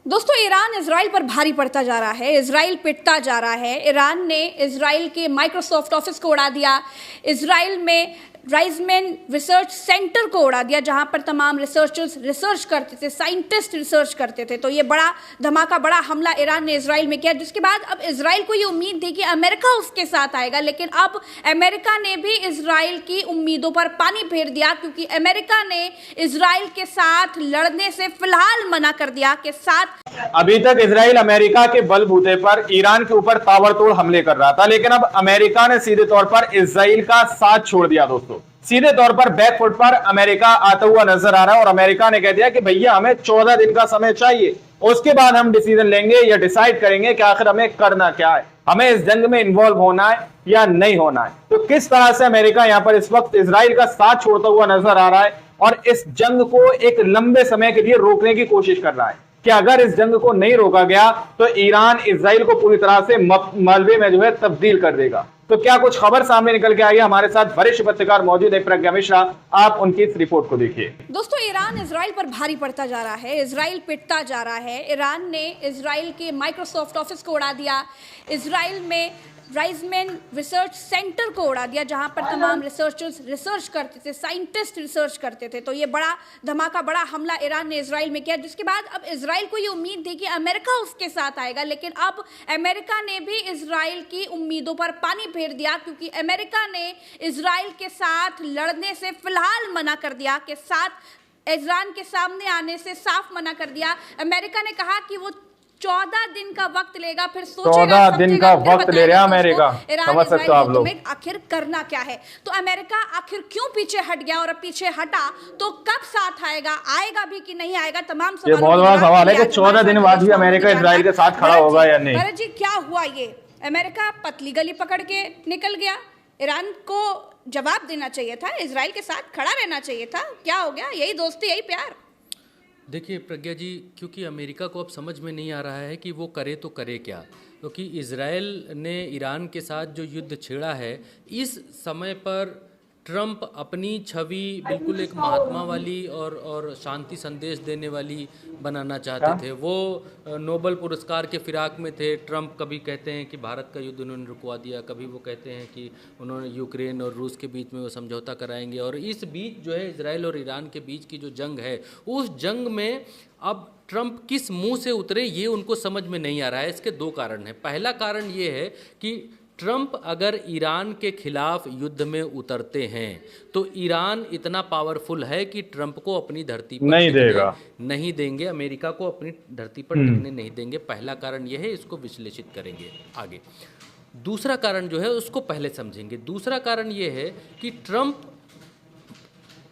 दोस्तों, Iran Israel पर भारी पड़ता जा रहा है। इजराइल पिटता जा रहा है। ईरान ने इजराइल के माइक्रोसॉफ्ट ऑफिस को उड़ा दिया। इजराइल में राइजमैन रिसर्च सेंटर को उड़ा दिया, जहां पर तमाम रिसर्चर्स रिसर्च करते थे, साइंटिस्ट रिसर्च करते थे। तो ये बड़ा धमाका, बड़ा हमला ईरान ने इजराइल में किया, जिसके बाद अब इजराइल को ये उम्मीद थी कि अमेरिका उसके साथ आएगा। लेकिन अब अमेरिका ने भी इजराइल की उम्मीदों पर पानी फेर दिया, क्योंकि अमेरिका ने इजराइल के साथ लड़ने से फिलहाल मना कर दिया कि साथ अभी तक इजराइल अमेरिका के बलबूते पर ईरान के ऊपर ताबड़तोड़ हमले कर रहा था, लेकिन अब अमेरिका ने सीधे तौर पर इजराइल का साथ छोड़ दिया। दोस्तों, सीधे तौर पर बैकफुट पर अमेरिका आता हुआ नजर आ रहा है और अमेरिका ने कह दिया कि भैया हमें 14 दिन का समय चाहिए, उसके बाद हम डिसीजन लेंगे या डिसाइड करेंगे कि आखिर हमें करना क्या है, हमें इस जंग में इन्वॉल्व होना है या नहीं होना है। तो किस तरह से अमेरिका यहां पर इस वक्त इजराइल का साथ छोड़ता हुआ नजर आ रहा है और इस जंग को एक लंबे समय के लिए रोकने की कोशिश कर रहा है कि अगर इस जंग को नहीं रोका गया तो ईरान इजराइल को पूरी तरह से मलबे में जो है तब्दील कर देगा। तो क्या कुछ खबर सामने निकल के आई है? हमारे साथ वरिष्ठ पत्रकार मौजूद है प्रज्ञा मिश्रा, आप उनकी इस रिपोर्ट को देखिए। दोस्तों, ईरान इजराइल पर भारी पड़ता जा रहा है। इजराइल पिटता जा रहा है। ईरान ने इजराइल के माइक्रोसॉफ्ट ऑफिस को उड़ा दिया। इजराइल में राइजमैन रिसर्च सेंटर को उड़ा दिया, जहां पर तमाम रिसर्चर्स रिसर्च करते थे, साइंटिस्ट रिसर्च करते थे। तो ये बड़ा धमाका, बड़ा हमला ईरान ने इजराइल में किया, जिसके बाद अब इजराइल को ये उम्मीद थी कि अमेरिका उसके साथ आएगा। लेकिन अब अमेरिका ने भी इजराइल की उम्मीदों पर पानी फेर दिया, क्योंकि अमेरिका ने इजराइल के साथ लड़ने से फिलहाल मना कर दिया कि साथ ईरान के सामने आने से साफ मना कर दिया। अमेरिका ने कहा कि वो 14 दिन का वक्त लेगा, फिर सोचेगा, 14 दिन का वक्त ले रहा है अमेरिका। समझ सकते हो आप लोग आखिर करना क्या है। तो अमेरिका आखिर क्यों पीछे हट गया, और अब पीछे हटा तो कब साथ आएगा, आएगा भी कि नहीं आएगा, तमाम ये बहुत बड़ा सवाल है कि 14 दिन बाद भी अमेरिका इजराइल के साथ खड़ा होगा या नहीं। भरत जी, क्या हुआ? ये अमेरिका पतली गली पकड़ के निकल गया। ईरान को जवाब देना चाहिए था, इजराइल के साथ खड़ा रहना चाहिए था। क्या हो गया? यही दोस्ती, यही प्यार। देखिए प्रज्ञा जी, क्योंकि अमेरिका को अब समझ में नहीं आ रहा है कि वो करे तो करे क्या, क्योंकि इजराइल ने ईरान के साथ जो युद्ध छेड़ा है, इस समय पर ट्रंप अपनी छवि बिल्कुल एक महात्मा वाली और शांति संदेश देने वाली बनाना चाहते थे। वो नोबेल पुरस्कार के फिराक में थे। ट्रंप कभी कहते हैं कि भारत का युद्ध उन्होंने रुकवा दिया, कभी वो कहते हैं कि उन्होंने यूक्रेन और रूस के बीच में वो समझौता कराएंगे। और इस बीच जो है इजराइल और ईरान के बीच की जो जंग है, उस जंग में अब ट्रंप किस मुंह से उतरे ये उनको समझ में नहीं आ रहा है। इसके दो कारण हैं। पहला कारण ये है कि ट्रंप अगर ईरान के खिलाफ युद्ध में उतरते हैं तो ईरान इतना पावरफुल है कि ट्रंप को अपनी धरती पर नहीं देगा, नहीं देंगे, अमेरिका को अपनी धरती पर टिकने नहीं देंगे। पहला कारण यह है, इसको विश्लेषित करेंगे आगे। दूसरा कारण जो है उसको पहले समझेंगे। दूसरा कारण यह है कि ट्रंप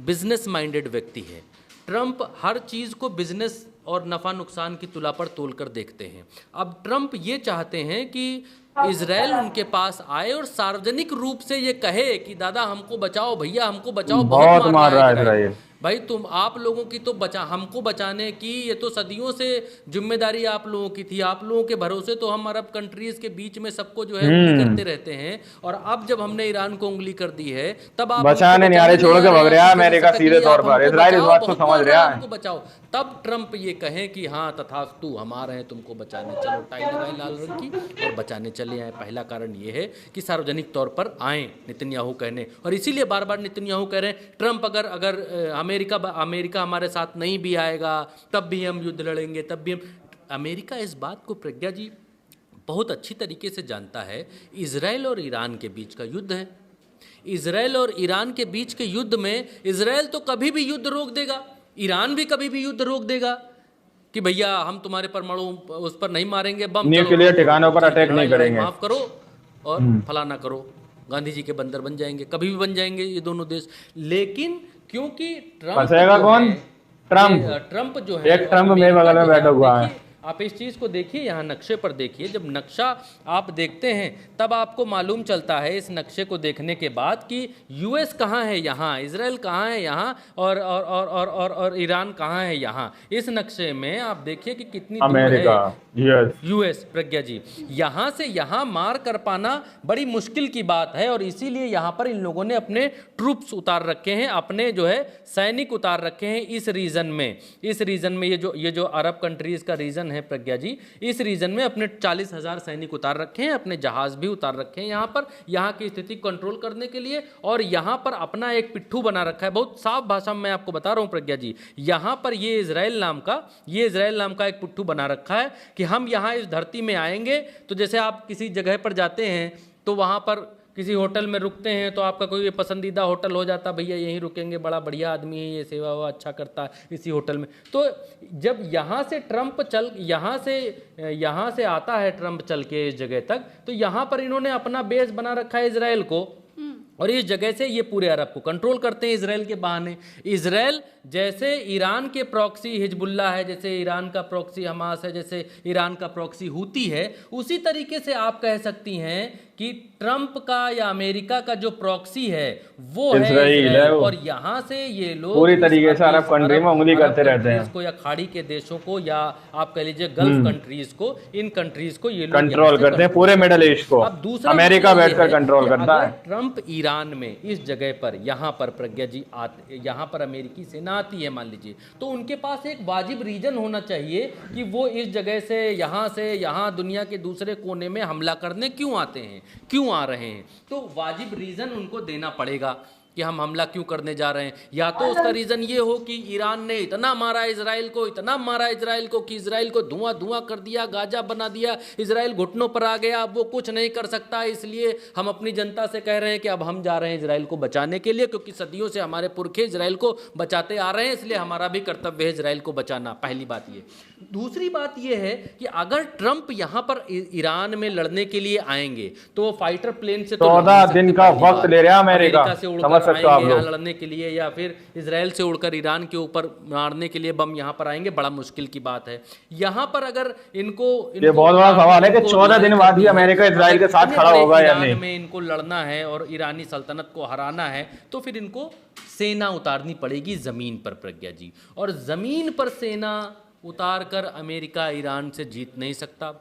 बिजनेस माइंडेड व्यक्ति है। ट्रंप हर चीज़ को बिजनेस और नफ़ा नुकसान की तुला पर तोलकर देखते हैं। अब ट्रंप ये चाहते हैं कि इजराइल उनके पास आए और सार्वजनिक रूप से ये कहे कि दादा हमको बचाओ, भैया हमको बचाओ, बहुत मार रहा है इजराइल। भाई तुम आप लोगों की तो हमको बचाने की ये तो सदियों से जिम्मेदारी आप लोगों की थी। आप लोगों के भरोसे तो हम अरब कंट्रीज के बीच में सबको जो है उंगली करते रहते हैं, और अब जब हमने ईरान को उंगली कर दी है तब आप बचाने नहीं आ रहे, छोड़ के भाग रहा है अमेरिका सीधे तौर पर। इजराइल इस बात को समझ रहा है, हमको बचाओ। तब ट्रंप ये कहें कि हाँ तथास्तु, हम आ रहे हैं तुमको बचाने, चलो टाई लगाए लाल रंग की और बचाने चले आए। पहला कारण ये है कि सार्वजनिक तौर पर आए नेतन्याहू कहने, और इसीलिए बार बार नेतन्याहू कह रहे हैं ट्रंप अगर अमेरिका हमारे साथ नहीं भी आएगा तब भी हम युद्ध लड़ेंगे, तब भी हम। अमेरिका इस बात को प्रज्ञा जी बहुत अच्छी तरीके से जानता है। इजराइल और ईरान के बीच का युद्ध है। इजराइल और ईरान के बीच के युद्ध में इजराइल तो कभी भी युद्ध रोक देगा, ईरान भी कभी भी युद्ध रोक देगा कि भैया हम तुम्हारे परमाणु उस पर नहीं मारेंगे बम, न्यूक्लियर ठिकानों पर अटैक नहीं करेंगे, माफ करो और फलाना करो। गांधी जी के बंदर बन जाएंगे, कभी भी बन जाएंगे ये दोनों देश। लेकिन क्योंकि ट्रंप जो है एक ट्रंप मेरे बगल में बैठा हुआ है। आप इस चीज़ को देखिए, यहाँ नक्शे पर देखिए। जब नक्शा आप देखते हैं तब आपको मालूम चलता है इस नक्शे को देखने के बाद कि यूएस कहाँ है यहाँ, इजराइल कहाँ है यहाँ, और ईरान कहाँ है यहाँ। इस नक्शे में आप देखिए कि कितनी अमेरिका, यूएस। प्रज्ञा जी, यहाँ से यहाँ मार कर पाना बड़ी मुश्किल की बात है, और इसीलिए यहाँ पर इन लोगों ने अपने ट्रूप्स उतार रखे हैं, अपने जो है सैनिक उतार रखे हैं इस रीजन में। इस रीजन में ये जो अरब कंट्रीज का रीजन है प्रज्ञा जी, इस रीजन में अपने 40,000 सैनिक उतार रखे हैं, अपने जहाज भी उतार रखे हैं यहाँ पर, यहाँ की स्थिति कंट्रोल करने के लिए, और यहाँ पर अपना एक पिट्ठू बना रखा है। बहुत साफ भाषा में मैं आपको बता रहा हूँ प्रज्ञा जी, यहाँ पर ये इजराइल नाम का एक पिट्ठू बना रखा है कि हम यहाँ इस धरती में आएंगे तो जैसे आप किसी जगह पर जाते हैं तो वहाँ पर किसी होटल में रुकते हैं तो आपका कोई पसंदीदा होटल हो जाता, भैया यहीं रुकेंगे, बड़ा बढ़िया आदमी है, ये सेवा वो अच्छा करता है इसी होटल में। तो जब यहाँ से आता है ट्रंप चल के इस जगह तक, तो यहाँ पर इन्होंने अपना बेस बना रखा है इजराइल को, और इस जगह से ये पूरे अरब को कंट्रोल करते हैं इजराइल के बहाने। इजराइल जैसे ईरान के प्रॉक्सी हिजबुल्ला है, जैसे ईरान का प्रॉक्सी हमास है, जैसे ईरान का प्रॉक्सी हूती है, उसी तरीके से आप कह सकती हैं कि ट्रंप का या अमेरिका का जो प्रॉक्सी है वो है इजराइल, और यहाँ से ये लोग पूरी तरीके से अरब कंट्री में उंगली करते रहते हैं इसको, या खाड़ी के देशों को, या आप कह लीजिए गल्फ कंट्रीज को, इन कंट्रीज को ये लोग कंट्रोल करते हैं, पूरे मिडिल ईस्ट को। अब दूसरा अमेरिका बैठकर कंट्रोल करता है। ट्रंप ईरान में इस जगह पर, यहाँ पर प्रज्ञा जी यहाँ पर अमेरिकी सेना आती है मान लीजिए, तो उनके पास एक वाजिब रीजन होना चाहिए कि वो इस जगह से यहाँ दुनिया के दूसरे कोने में हमला करने क्यों आते हैं, क्यों आ रहे हैं। तो वाजिब रीजन उनको देना पड़ेगा कि हम हमला क्यों करने जा रहे हैं। या तो उसका रीजन ये हो कि ईरान ने इतना मारा इजराइल को कि इजराइल को धुआं धुआं कर दिया, गाजा बना दिया, इजराइल घुटनों पर आ गया, अब वो कुछ नहीं कर सकता, इसलिए हम अपनी जनता से कह रहे हैं कि अब हम जा रहे हैं इजराइल को बचाने के लिए, क्योंकि सदियों से हमारे पुरखे इजराइल को बचाते आ रहे हैं, इसलिए हमारा भी कर्तव्य है इजराइल को बचाना। पहली बात ये। दूसरी बात यह है कि अगर ट्रंप यहाँ पर ईरान में लड़ने के लिए आएंगे तो वो फाइटर प्लेन से 14 दिन का वक्त ले रहा है अमेरिका से उड़कर आएंगे यहाँ लड़ने के लिए, या फिर इजराइल से उड़कर ईरान के ऊपर मारने के लिए बम यहाँ पर आएंगे, बड़ा मुश्किल की बात है। यहाँ पर अगर इनको ये बहुत बड़ा सवाल है कि 14 दिन बाद ही अमेरिका इजराइल के साथ खड़ा होगा या नहीं। में इनको लड़ना है और ईरानी सल्तनत को हराना है तो फिर इनको सेना उतारनी पड़ेगी जमीन पर प्रज्ञा जी, और जमीन पर सेना उतार कर अमेरिका ईरान से जीत नहीं सकता,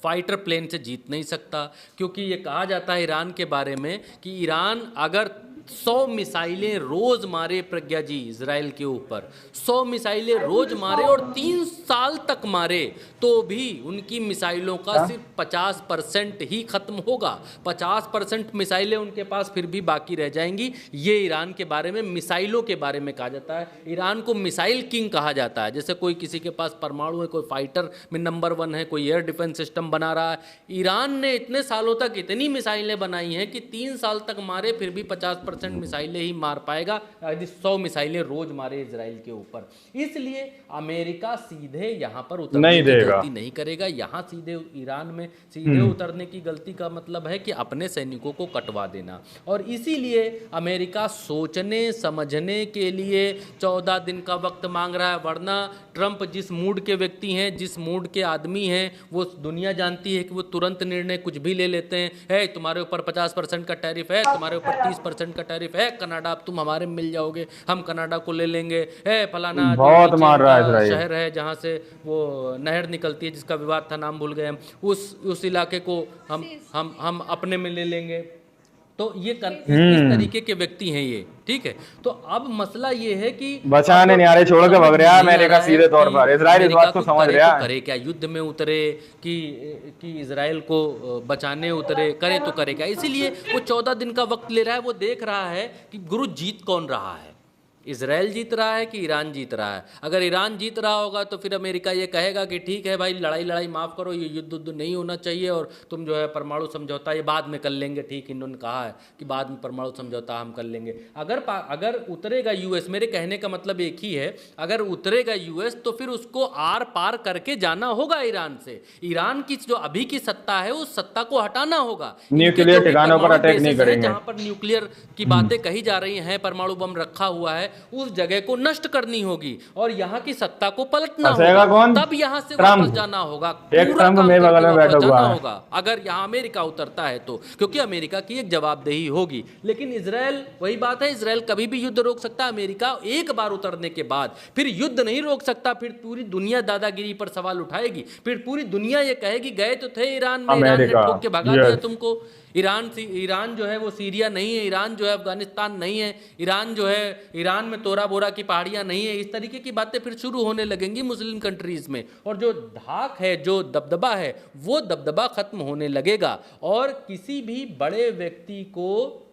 फाइटर प्लेन से जीत नहीं सकता, क्योंकि ये कहा जाता है ईरान के बारे में कि ईरान अगर 100 मिसाइलें रोज मारे प्रज्ञा जी इजराइल के ऊपर, 100 मिसाइलें रोज मारे और 3 साल तक मारे, तो भी उनकी मिसाइलों का सिर्फ 50% ही खत्म होगा, 50% मिसाइलें उनके पास फिर भी बाकी रह जाएंगी। ये ईरान के बारे में, मिसाइलों के बारे में कहा जाता है। ईरान को मिसाइल किंग कहा जाता है, जैसे कोई किसी के पास परमाणु है, कोई फाइटर में नंबर 1 है, कोई एयर डिफेंस सिस्टम बना रहा है। ईरान ने इतने सालों तक इतनी मिसाइलें बनाई हैं कि 3 साल तक मारे फिर भी 50% मिसाइलें ही मार पाएगा, यदि 100 मिसाइलें रोज मारे इजराइल के ऊपर। इसलिए अमेरिका सीधे यहाँ पर उतरने की गलती नहीं करेगा, यहाँ सीधे ईरान में सीधे उतरने की गलती का मतलब है कि अपने सैनिकों को कटवा देना, और इसीलिए अमेरिका सोचने समझने के लिए 14 दिन का वक्त मांग रहा है। वरना ट्रंप जिस मूड के व्यक्ति हैं, जिस मूड के आदमी हैं, वो दुनिया जानती है कि वो तुरंत निर्णय कुछ भी ले लेते हैं। है तुम्हारे ऊपर 50% का टैरिफ है, तुम्हारे ऊपर 30% का टैरिफ है, कनाडा अब तुम हमारे मिल जाओगे, हम कनाडा को ले लेंगे, है फलाना बहुत मार रहा है शहर है जहाँ से वो नहर निकलती है जिसका विवाद था, नाम भूल गए हम, उस इलाके को हम अपने में ले लेंगे। तो ये इस तरीके के व्यक्ति हैं ये, ठीक है। तो अब मसला ये है कि बचाने नियारे छोड़ के भग रहा है अमेरिका सीधे तौर पर। इजराइल इस बात को समझ रहा है, करे क्या, युद्ध में उतरे कि इजराइल को बचाने उतरे, करे तो करे क्या। इसीलिए वो 14 दिन का वक्त ले रहा है। वो देख रहा है कि गुरु जीत कौन रहा है, इजराइल जीत रहा है कि ईरान जीत रहा है। अगर ईरान जीत रहा होगा तो फिर अमेरिका ये कहेगा कि ठीक है भाई, लड़ाई माफ़ करो, ये युद्ध नहीं होना चाहिए, और तुम जो है परमाणु समझौता ये बाद में कर लेंगे। ठीक, इन्होंने कहा है कि बाद में परमाणु समझौता हम कर लेंगे। अगर उतरेगा यूएस, मेरे कहने का मतलब एक ही है, अगर उतरेगा यूएस तो फिर उसको आर पार करके जाना होगा ईरान से। ईरान की जो अभी की सत्ता है उस सत्ता को हटाना होगा। न्यूक्लियर ठिकानों पर अटैक नहीं करेंगे, जहां पर न्यूक्लियर की बातें कही जा रही हैं, परमाणु बम रखा हुआ है, उस जगह को नष्ट करनी होगी और यहाँ की सत्ता को पलटना होगा। तब यहाँ से वापस जाना होगा, होगा अगर यहाँ अमेरिका उतरता है तो, क्योंकि अमेरिका की एक जवाबदेही होगी। लेकिन इजराइल, वही बात है, इजराइल कभी भी युद्ध रोक सकता है, अमेरिका एक बार उतरने के बाद फिर युद्ध नहीं रोक सकता। फिर पूरी दुनिया दादागिरी पर सवाल उठाएगी, फिर पूरी दुनिया ये कहेगी गए तो थे ईरान में, ईरान ने ठोक के भगा दिया तुमको। ईरान जो है वो सीरिया नहीं है, ईरान जो है अफगानिस्तान नहीं है, ईरान ईरान में तोरा बोरा की पहाड़ियां नहीं है, इस तरीके की बातें फिर शुरू होने लगेंगी मुस्लिम कंट्रीज में, और जो धाक है, जो दबदबा है, वो दबदबा खत्म होने लगेगा। और किसी भी बड़े व्यक्ति को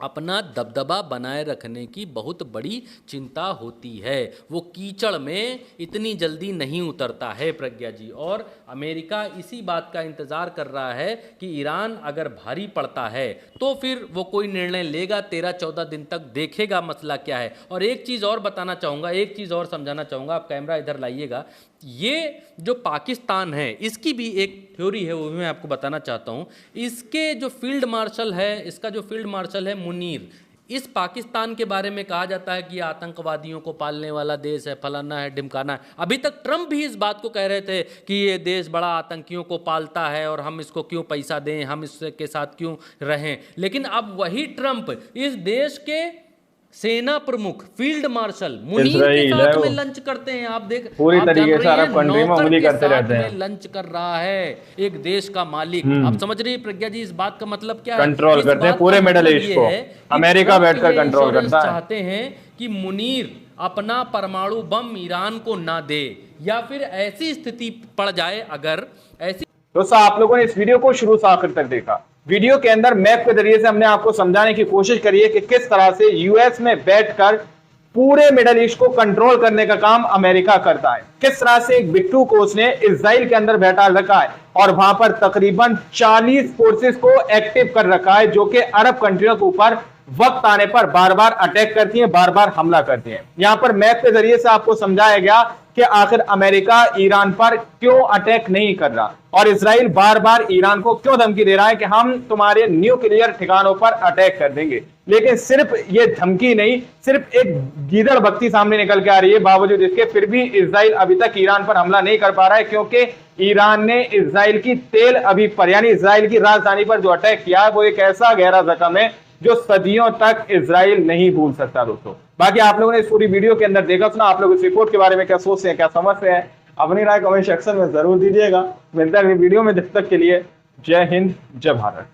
अपना दबदबा बनाए रखने की बहुत बड़ी चिंता होती है, वो कीचड़ में इतनी जल्दी नहीं उतरता है प्रज्ञा जी। और अमेरिका इसी बात का इंतज़ार कर रहा है कि ईरान अगर भारी पड़ता है तो फिर वो कोई निर्णय लेगा, 13-14 दिन तक देखेगा मसला क्या है। और एक चीज़ और बताना चाहूँगा, एक चीज़ और समझाना चाहूँगा, आप कैमरा इधर लाइएगा। ये जो पाकिस्तान है, इसकी भी एक थ्योरी है, वो भी मैं आपको बताना चाहता हूँ। इसके जो फील्ड मार्शल है, इसका जो फील्ड मार्शल है मुनीर, इस पाकिस्तान के बारे में कहा जाता है कि आतंकवादियों को पालने वाला देश है, फलाना है, ढिमकाना है। अभी तक ट्रंप भी इस बात को कह रहे थे कि ये देश बड़ा आतंकियों को पालता है और हम इसको क्यों पैसा दें, हम इसके साथ क्यों रहें। लेकिन अब वही ट्रंप इस देश के सेना प्रमुख फील्ड मार्शल मुनीर के साथ में लंच करते हैं। आप देख, पूरी तरीके से अरब कंट्री में उंगली करते रहते हैं, लंच कर रहा है एक देश का मालिक। आप समझ रही है प्रज्ञा जी, इस बात का मतलब क्या है? कंट्रोल करते हैं पूरे मिडिल ईस्ट को, अमेरिका बैठकर कंट्रोल करता है। चाहते हैं कि मुनीर अपना परमाणु बम ईरान को ना दे, या फिर ऐसी स्थिति पड़ जाए अगर ऐसी। दोस्तों, आप लोगों ने इस वीडियो को शुरू से आखिर तक देखा। वीडियो के अंदर मैप के जरिए से हमने आपको समझाने की कोशिश करी है कि किस तरह से यूएस में बैठकर पूरे मिडिल ईस्ट को कंट्रोल करने का काम अमेरिका करता है, किस तरह से एक बिट्टू कोच ने इजराइल के अंदर बैठा रखा है और वहां पर तकरीबन 40 फोर्सेस को एक्टिव कर रखा है, जो कि अरब कंट्रियों के ऊपर वक्त आने पर बार बार अटैक करती हैं, बार बार हमला करती हैं। यहां पर मैप के जरिए से आपको समझाया गया कि आखिर अमेरिका ईरान पर क्यों अटैक नहीं कर रहा और इजराइल बार बार ईरान को क्यों धमकी दे रहा है कि हम तुम्हारे न्यूक्लियर ठिकानों पर अटैक कर देंगे। लेकिन सिर्फ ये धमकी नहीं, सिर्फ एक गीदड़ बत्ती सामने निकल के आ रही है, बावजूद इसके फिर भी इजराइल अभी तक ईरान पर हमला नहीं कर पा रहा है, क्योंकि ईरान ने इजराइल की तेल अभी पर यानी इजराइल की राजधानी पर जो अटैक किया है वो एक ऐसा गहरा जख्म है जो सदियों तक इजराइल नहीं भूल सकता। दोस्तों, बाकी आप लोगों ने इस पूरी वीडियो के अंदर देखा सुना, आप लोग इस रिपोर्ट के बारे में क्या सोचते हैं, क्या समझते हैं, अपनी राय कमेंट सेक्शन में जरूर दीजिएगा। मिलता है वीडियो में, जब तक के लिए जय हिंद, जय भारत।